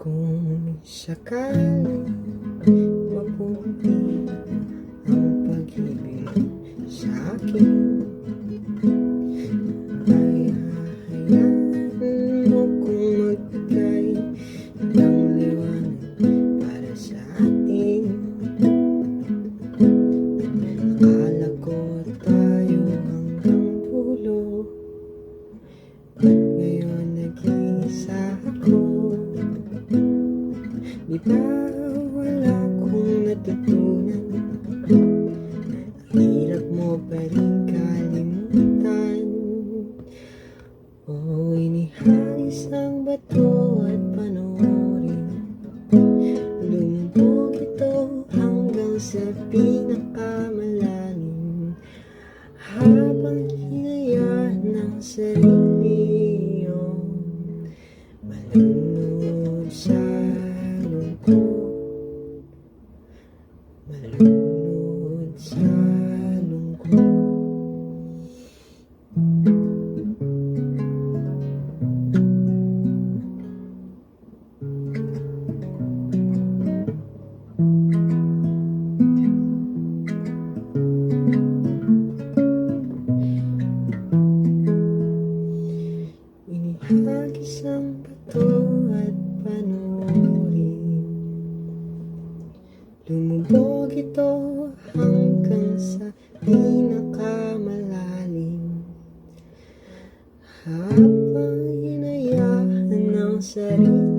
Kung sakaling maputi ang pag-ibig sa akin, ay hahayaan mo kung magbigay ng liwanag para sa atin. Akala ko tayo hanggang dulo, ba't ngayon nag-iisa ako? Di ba wala kong natutunan? Ang hirap mo pa rin kalimutan. O inihagis ang bato at panoorin, lumubog ito hanggang sa pinakamalalim, habang hinaya ng sarili yung malunod sa malunod sa lungkot. Inihagis ang bato at panoorin, lumubog ito hanggang sa pinakamalalim, habang hinayaan ng sarili